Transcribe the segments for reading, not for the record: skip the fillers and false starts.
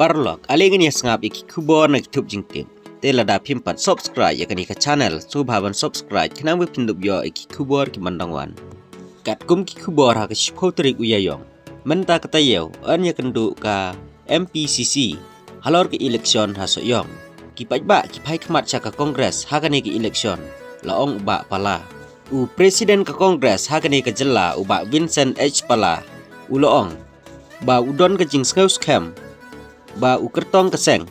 Parlok aling ni sngap iki kubor na YouTube jingtim. Tela da pimpat subscribe ya kani ka channel subhaban subscribe kenang we pindup yo iki kubor ki mandangwan. Kat kum ki kubor ha ka shpotrik uyayong. Menta katayew an ya kendu ka MPCC halor ke election ha soyong. Ki pajba ki phai khmat cha ka Congress ha kani ki election laong uba pala. U presiden ka Congress ha kani ka jela uba Vincent H pala. Uloong ba udon ka jing scam ba ukertong keseng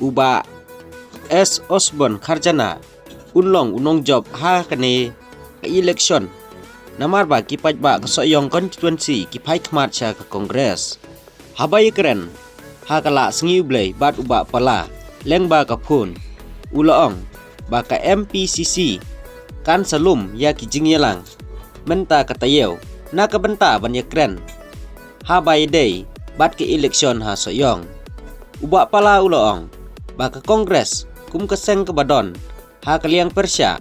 uba S Osborne Kharjana unlong unong job ha kane election namar ba kipaj ba kasoyong constituency kipai khmat cha ka Congress habai keren ha kala sngi blai bat uba pala leng ba ka phun uloong ba ka MPCC kan salum ya ki jingyelang menta katayew na ka benta ban ya kren habai day bat ke election ha soyong uba pala uloong baka Kongres kum keseng ke badon ha kaliang persya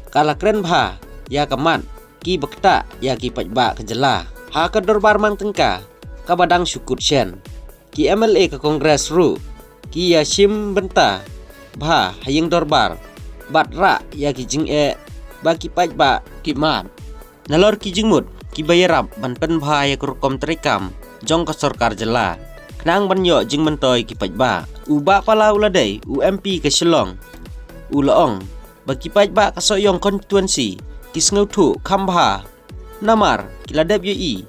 kala kren bha ya kamat ki bekta ya ki pajba ke jela ha ke dorbar mang tengka ka badang syukut shen ki MLA ke Kongres ru ki ya shim benta bha hayeng dorbar bat ra ya ki jing baki pajba ki mat nalor ki jingmut ki bayarap ban pen bha ya kurkom trikam jong ka sarkar jela kenang banyo jing mentoy ki pajba uba pala uladai UMP ke Shillong uloong baki pajba ka soyong constituency ki sngutu khambha namar kiladap UI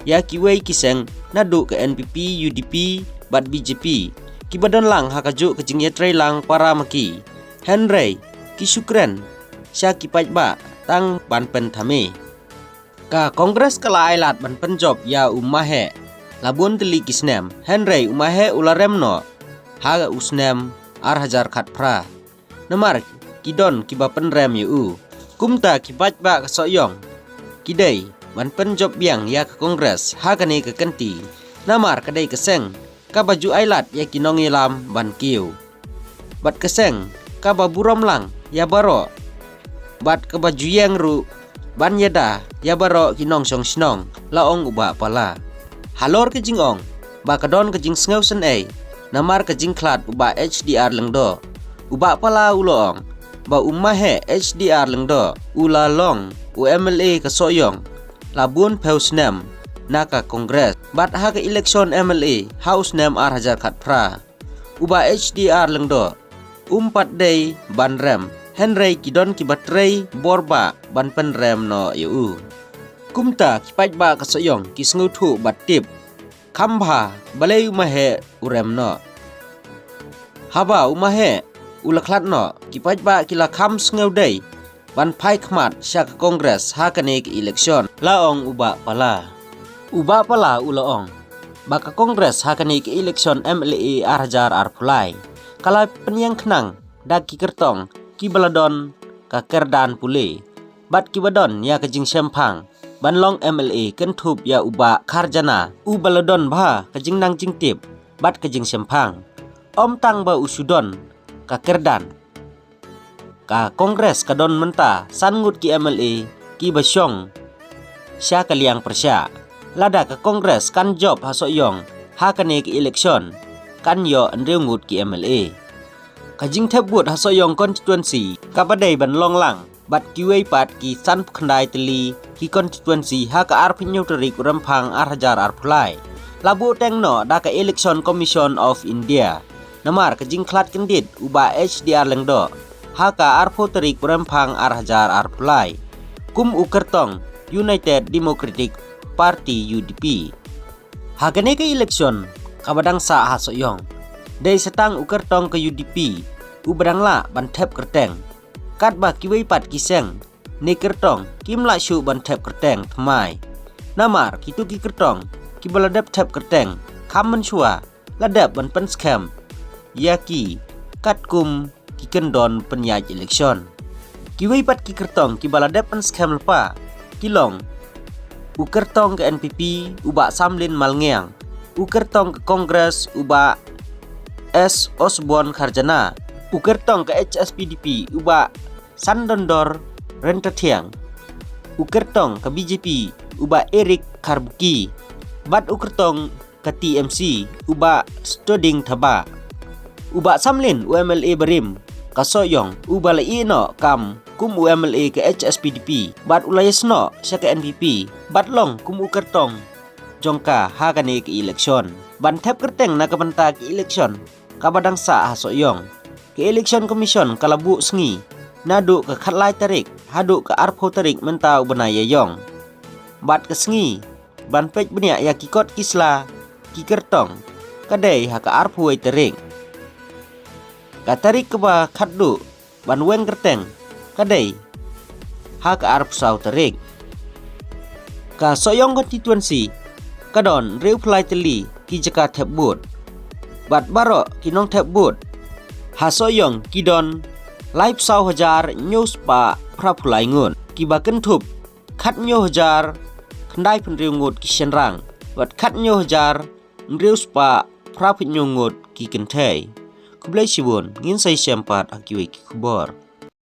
ya ki wei kiseng nadu ke NPP UDP bat BJP ki badan lang hakaju ke jing yetrei lang para maki Henry ki Shukran sya ki pajba tang ban pen thame ka Kongres kala ailat ban pen job ya umahe labun teli kisnem Henry umahe ularemno ha usnem hajar khat phra namar kidon kiba penrem yu kumta kipajba kasoyong kidai ban pen job biang ya ke Kongres ha kani ke kenti namar kadai keseng ka baju ailat ya kinong ilam ban kiu bat keseng ka baburom lang ya baro bat ke baju yang ru ban yada ya baro kinong song snong laong uba pala halor ke jingong ba kadon ke jing sngaw sen namar ke jing klat uba HDR lengdo uba pala uloong ba umahe HDR lengdo ula long UMLA ke soyong labun peusnem naka Kongres bat ha ke election MLA house nem hajar khat phra uba HDR lengdo umpat day ban rem Henry kidon ki batrei borba ban pen rem no yu kumta kipajba kasoyong ki sngutu batip khambha balai umahe urem no haba umahe ulaklat no kipajba kila kham sngaw dei ban phai khmat sya ka Kongres ha kane ki election laong uba pala uloong baka Kongres ha kane ki election MLA hajar arpulai kala penyang khnang dak ki kertong ki baladon ka kerdan pule bat ki badon ya ka jing sempang banlong MLA kentup ya uba Kharjana u baladon bha ka jing nang jing tip bat ka jing sempang om tang ba usudon ka kerdan ka Kongres ka don menta sangut ki MLA ki basyong sya kaliang persya lada ka Kongres kan job ha soyong ha kane ki election kan yo andreungut ki MLA kajing thebut ha soyong constituency ka badai ban long lang bat kiwei pat ki san khandai teli ki constituency ha ka ar pinyo teri kurampang hajar arpulai labu tengno da ka election commission of India namar kajing klat kendit uba HDR lengdo ha ka arpo teri kurampang hajar arpulai kum ukertong United Democratic Party UDP ha kane ka election kabadang sa ha soyong dai setang ukertong ke UDP ubadang la ban thep kerteng kat ba kiwei pat kiseng ne kertong kimla shu ban thep kerteng thmai namar kitu ki kertong ki baladap thep kerteng khamman shua ladap ban pen scam yaki kat kum ki kendon penyaj election kiwei pat ki kertong ki baladap pen scam lepa kilong u kertong ke NPP uba Samlin Malngeang u kertong ke Kongres uba S Osborne Kharjana ukertong ke HSPDP uba Sandondor Rentatiang ukertong ke BJP uba Eric Karbuki bat ukertong ka TMC uba studying thaba uba samlin UMLA barim ka soyong uba lai no kam kum UMLA ke HSPDP bat ulayasno sa ke NPP bat long kum ukertong jongka hagani ke eleksyon ban thep kerteng na kabanta ke eleksyon kabadang sa ha soyong ke election commission kalabu sengi nadu ke khatlai tarik hadu ke arpho tarik mentau benaya yong bat ke sengi ban pej benia ya kikot kisla kikertong kadai ha ke arpho tarik ka tarik ke ba khaddu ban weng kerteng kadai ha ke arpho sau tarik ka soyong constituency kadon reu phlai teli ki jaka thep bot bat baro kinong thep bot ha soyong kidon live sau hajar news pa phraphlai ngun ki ba kentup khat nyo hajar khandai pun riu ngut ki senrang wat khat nyo hajar riu spa phrapit nyo ngut ki kenthai kublai sibun ngin sai sempat akiwi ki kubor